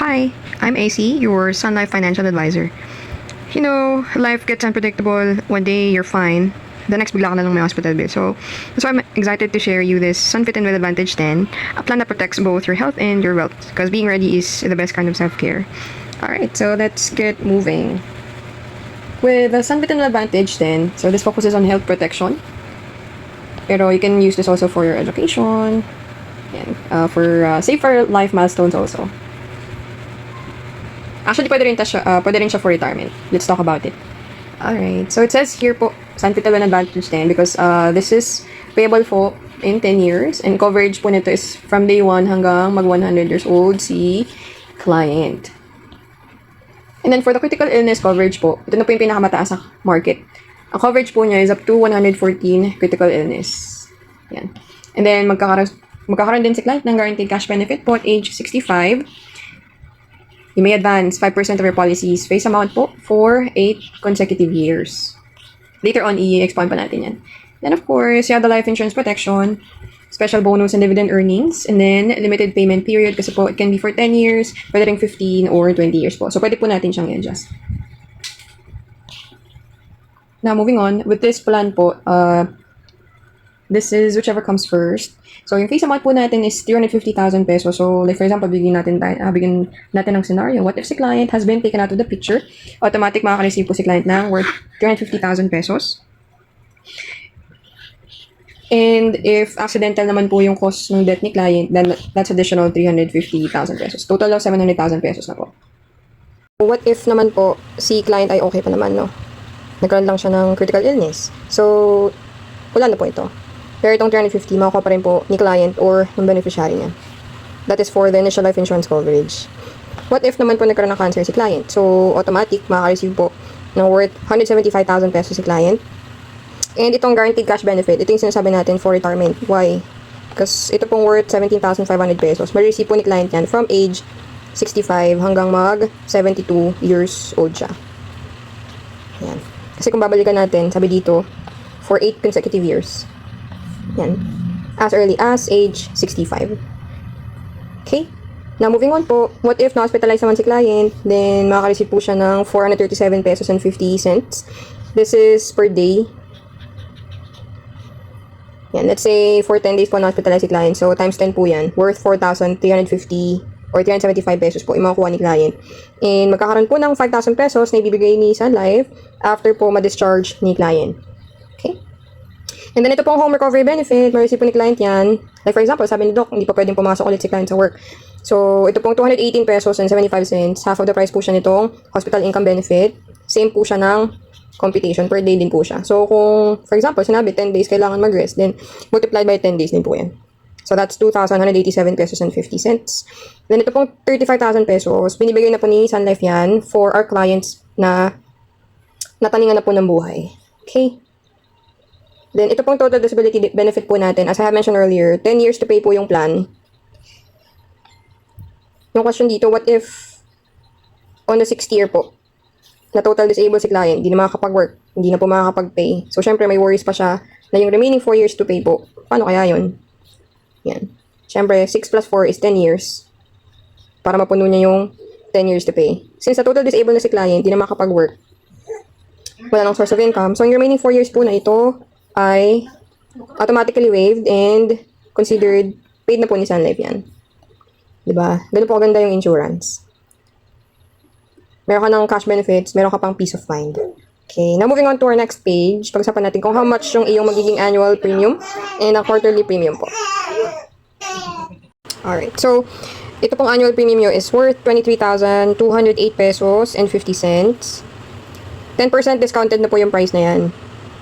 Hi, I'm AC, your Sun Life financial advisor. You know, life gets unpredictable. One day you're fine, the next bigla ka na lang may hospital bill. So, that's why I'm excited to share you this Sunfit and Well Advantage 10, a plan that protects both your health and your wealth. Because being ready is the best kind of self-care. Alright, so let's get moving. With the Sunfit and Well Advantage 10, so this focuses on health protection. Pero you can use this also for your education, and for safer life milestones also. Actually, pwede rin siya for retirement. Let's talk about it. Alright, so it says here po, Sunfit Well Advantage 10 because this is payable po in 10 years and coverage po nito is from day 1 hanggang mag 100 years old si client. And then for the critical illness coverage po, ito na po yung pinakamataas sa market. Ang coverage po niya is up to 114 critical illness. Yan. And then magkakaroon din si client ng guaranteed cash benefit po at age 65. You may advance 5% of your policy's face amount po for 8 consecutive years. Later on, i-explain pa natin yan. Then, of course, you have the life insurance protection, special bonus and dividend earnings, and then limited payment period kasi po, it can be for 10 years, pwede rin 15 or 20 years po. So, pwede po natin siyang i-adjust. Now, moving on, with this plan po, this is whichever comes first. So, yung face amount po natin is 350,000 pesos. So, like for example, bigyan natin ng scenario. What if si client has been taken out of the picture? Automatic makaka-receive po si client ng worth 350,000 pesos. And if accidental naman po yung cost ng death ni client, then that's additional 350,000 pesos. Total of 700,000 pesos na po. What if naman po si client ay okay pa naman, no? Nagkaroon lang siya ng critical illness. So, wala na po ito. Pero itong 350, makukuha pa rin po ni client or ng beneficiary niya. That is for the initial life insurance coverage. What if naman po nagkaroon ng cancer si client? So, automatic, makaka-receive po ng worth 175,000 pesos si client. And itong guaranteed cash benefit, ito yung sinasabi natin for retirement. Why? Because ito pong worth 17,500 pesos. May-receive po ni client yan from age 65 hanggang mag 72 years old siya. Yan. Kasi kung babalikan natin, sabi dito, for 8 consecutive years. Yan. As early as age 65. Okay? Now, moving on po, what if na-hospitalize naman si client, then makaka-receive po siya ng 437 pesos and 50 cents. This is per day. Yan, let's say for 10 days po na-hospitalize si client. So, times 10 po yan. Worth 4,350 or 375 pesos po yung makukuha ni client. And magkakaroon po ng 5,000 pesos na ibibigay ni Sun Life after po ma-discharge ni client. Okay? And then ito pong home recovery benefit, ma-receive po ni client yan. Like for example, sabi ni Doc, hindi pa pwedeng pumasok ulit si client sa work. So, ito pong 218 pesos and 75 cents. Half of the price po siya nitong hospital income benefit. Same po siya ng computation. Per day din po siya. So, kung, for example, sinabi 10 days kailangan mag-rest, then multiplied by 10 days din po yan. So, that's 2,187 pesos and 50 cents. Then, ito pong 35,000 pesos. Binibigay na po ni Sun Life yan for our clients na nataningan na po ng buhay. Okay? Then, ito pong total disability benefit po natin. As I have mentioned earlier, 10 years to pay po yung plan. Yung question dito, what if on the 6th year po, na total disabled si client, hindi na makakapag-work, hindi na po makakapag-pay. So, syempre, may worries pa siya na yung remaining 4 years to pay po. Paano kaya yun? Yan. Syempre, 6 plus 4 is 10 years para mapuno niya yung 10 years to pay. Since na total disabled na si client, hindi na makakapag-work, wala nang source of income. So, yung remaining 4 years po na ito ay automatically waived and considered paid na po ni Sun Life yan. Diba? Ganun po kaganda yung insurance. Meron ka ng cash benefits, meron ka pang peace of mind. Okay, now moving on to our next page, pag-usapan natin kung how much yung iyong magiging annual premium and ang quarterly premium po. Alright, so ito pong annual premium nyo is worth 23,208 pesos and 50 cents. 10% discounted na po yung price na yan.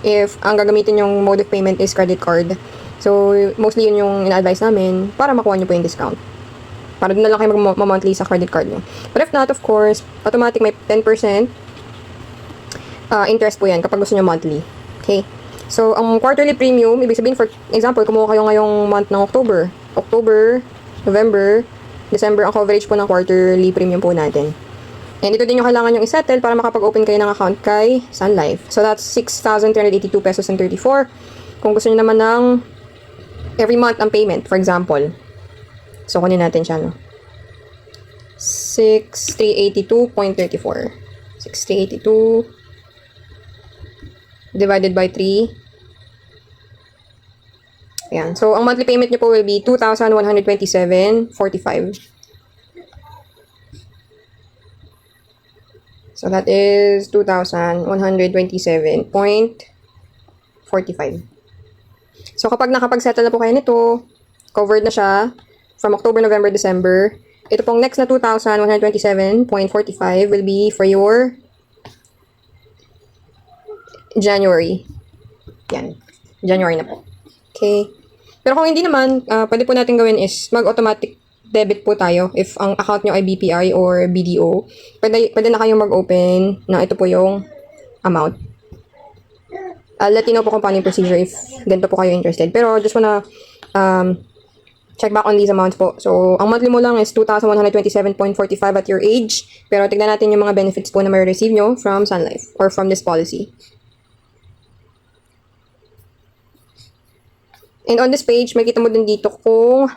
If ang gagamitin yung mode of payment is credit card. So, mostly yun yung ina-advise namin para makuha nyo po yung discount. Para doon na lang kayo mag-monthly sa credit card nyo. But if not, of course, automatic may 10% interest po yan kapag gusto nyo monthly. Okay? So, ang quarterly premium, ibig sabihin, for example, kumuha kayo ngayong month ng October, November, December, ang coverage po ng quarterly premium po natin. And ito din yung kailangan yung isettle para makapag-open kayo ng account kay Sun Life. So, that's 6,382 pesos and 34. Kung gusto niyo naman ng every month ang payment, for example. So, kunin natin siya, no? 6,382.34. 6,382 divided by 3. Ayan. So, ang monthly payment nyo po will be 2,127.45. So, that is 2,127.45. So, kapag nakapag-settle na po kayo nito, covered na siya from October, November, December, ito pong next na 2,127.45 will be for your January. Yan. January na po. Okay. Pero kung hindi naman, pwede po natin gawin is mag-automatic debit po tayo if ang account nyo ay BPI or BDO. Pwede na kayong mag-open na ito po yung amount. I'll let you know po kung paano yung procedure if ganito po kayo interested. Pero just wanna check back on these amounts po. So, ang monthly mo lang is 2,127.45 at your age. Pero tignan natin yung mga benefits po na may receive nyo from Sun Life or from this policy. And on this page, makita mo din dito kung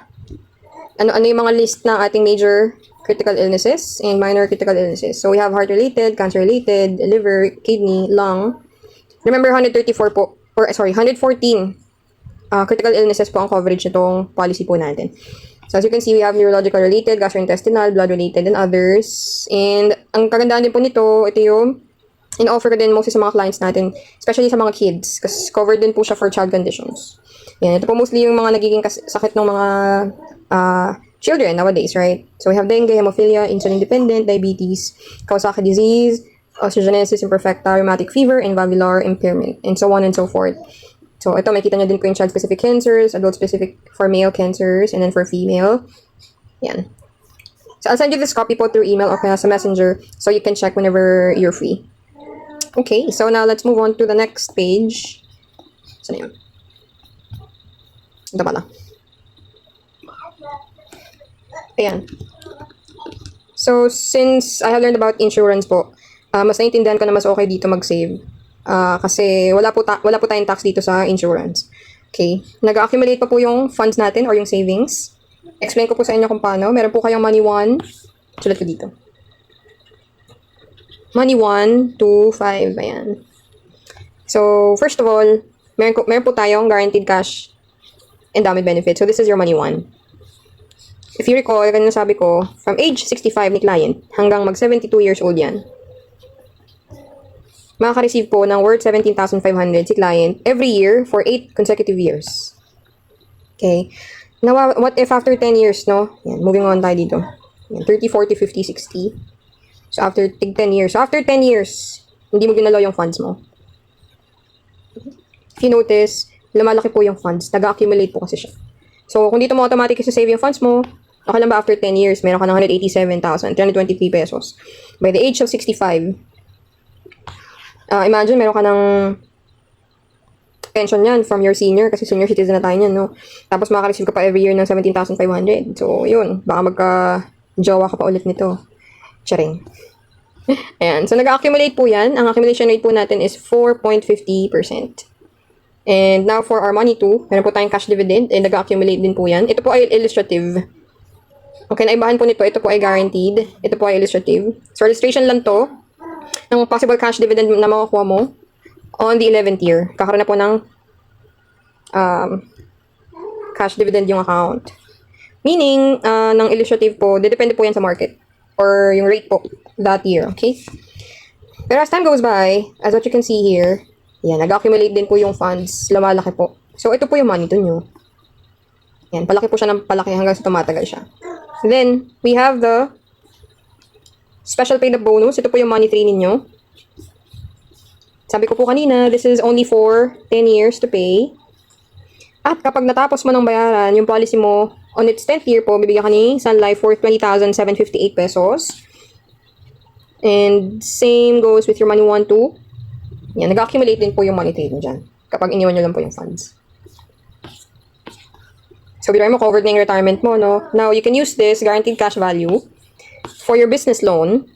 ano yung mga list ng ating major critical illnesses and minor critical illnesses. So, we have heart-related, cancer-related, liver, kidney, lung. Remember, 134 po, or sorry, 114 critical illnesses po ang coverage nitong policy po natin. So, as you can see, we have neurological-related, gastrointestinal, blood-related, and others. And ang kagandahan din po nito, ito yung in-offer ko din mostly sa mga clients natin, especially sa mga kids, kasi covered din po siya for child conditions. Yan, ito po mostly yung mga nagiging sakit ng mga children nowadays, right? So, we have dengue, hemophilia, insulin-dependent, diabetes, Kawasaki disease, osteogenesis imperfecta, rheumatic fever, and valvular impairment, and so on and so forth. So, ito, makikita nyo din po yung child-specific cancers, adult-specific for male cancers, and then for female. Yan. So, I'll send you this copy po through email or kaya sa messenger so you can check whenever you're free. Okay, so now let's move on to the next page. Saan yun? Ito pala. Ayan. So, since I have learned about insurance po, mas naiintindihan ko na mas okay dito mag-save. Kasi wala po tayong tax dito sa insurance. Okay. Nag-accumulate pa po yung funds natin or yung savings. Explain ko po sa inyo kung paano. Meron po kayong money 1. Sulat ko dito. Money 1, 2, 5. Ayan. So, first of all, meron po tayong guaranteed cash endowment benefit. So, this is your money 1. If you recall, kanina sabi ko, from age 65 ni client hanggang mag 72 years old yan, makaka-receive po ng worth 17,500 si client every year for 8 consecutive years. Okay. Now, what if after 10 years, no? Yan, moving on tayo dito. Yan, 30, 40, 50, 60. So, after 10 years. So, after 10 years, hindi mo ginalaw yung funds mo. If you notice, lumalaki po yung funds. Nag-accumulate po kasi siya. So, kung dito mo automatic isa-save yung funds mo, okay lang ba after 10 years, meron ka ng 187,323 pesos. By the age of 65, imagine meron ka ng pension yan from your senior, kasi senior citizen na tayo yan, no? Tapos makaka-receive ka pa every year ng 17,500. So, yun. Baka magka-jowa ka pa ulit nito. Charing. Ayan. So, nag-accumulate po yan. Ang accumulation rate po natin is 4.50%. And now, for our money too, meron po tayong cash dividend, and nag-accumulate din po yan. Ito po ay illustrative. Okay, naibahan po nito. Ito po ay guaranteed. Ito po ay illustrative. So, illustration lang to ng possible cash dividend na makukuha mo on the 11th year. Kakaroon na po ng cash dividend yung account. Meaning, ng illustrative po, depende po yan sa market or yung rate po that year. Okay? Pero as time goes by, as what you can see here, yan, nag-accumulate din po yung funds. Lumalaki po. So, ito po yung money to nyo. Yan, palaki po siya ng palaki hanggang sa tumatagal siya. Then, we have the special paid up bonus. Ito po yung money tree ninyo. Sabi ko po kanina, this is only for 10 years to pay. At kapag natapos mo ng bayaran, yung policy mo, on its 10th year po, bibigyan ka ni Sun Life for 20,758 pesos. And same goes with your money 1, 2. Yan, nag-accumulate din po yung money trade dyan. Kapag iniwan nyo lang po yung funds. So, biruin mo, covered na yung retirement mo, no? Now, you can use this guaranteed cash value for your business loan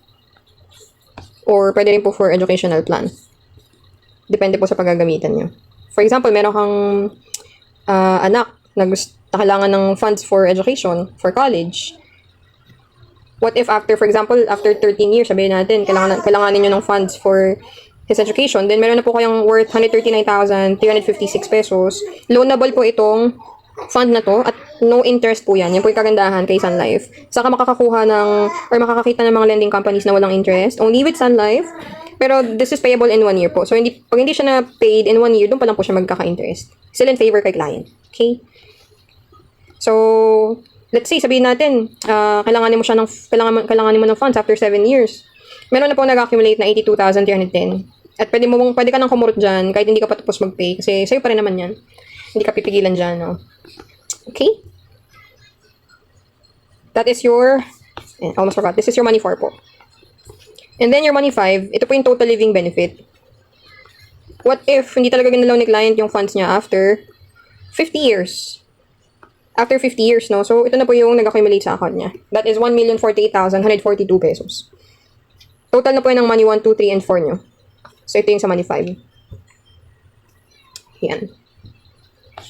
or pwede rin po for educational plan. Depende po sa paggagamitan nyo. For example, meron kang anak na kailangan ng funds for education, for college. What if after, for example, after 13 years, sabihin natin, kailanganin nyo ng funds for his education, then meron na po kayong worth 139,356 pesos. Loanable po itong fund na to at no interest po yan. Yan po yung kagandahan kay Sun Life. Saka makakakuha ng, or makakakita ng mga lending companies na walang interest, only with Sun Life. Pero this is payable in 1 year po. So, pag hindi siya na paid in 1 year, doon pa lang po siya magkaka-interest. Still in favor kay client. Okay? So, let's say, sabihin natin, kailanganin mo ng funds after 7 years. Meron na po nag-accumulate na 82,310. At pwede ka nang kumurot dyan kahit hindi ka pa tapos mag-pay. Kasi sa'yo pa rin naman yan. Hindi ka pipigilan dyan, no? Okay? That is your, almost forgot, this is your money 4 po. And then your money 5, ito po yung total living benefit. What if hindi talaga ginalaw ni client yung funds niya after 50 years? After 50 years, no? So, ito na po yung nag-accumulate sa account niya. That is 1,048,142 pesos. Total na po yun ng money 1, 2, 3, and 4 nyo. So, ito yung sa money 5. Yan.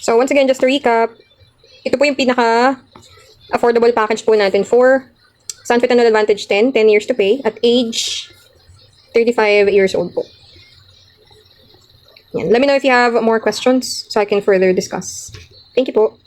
So, once again, just to recap, ito po yung pinaka-affordable package po natin for Sunfit Annual Advantage 10 years to pay, at age 35 years old po. Yan. Let me know if you have more questions so I can further discuss. Thank you po.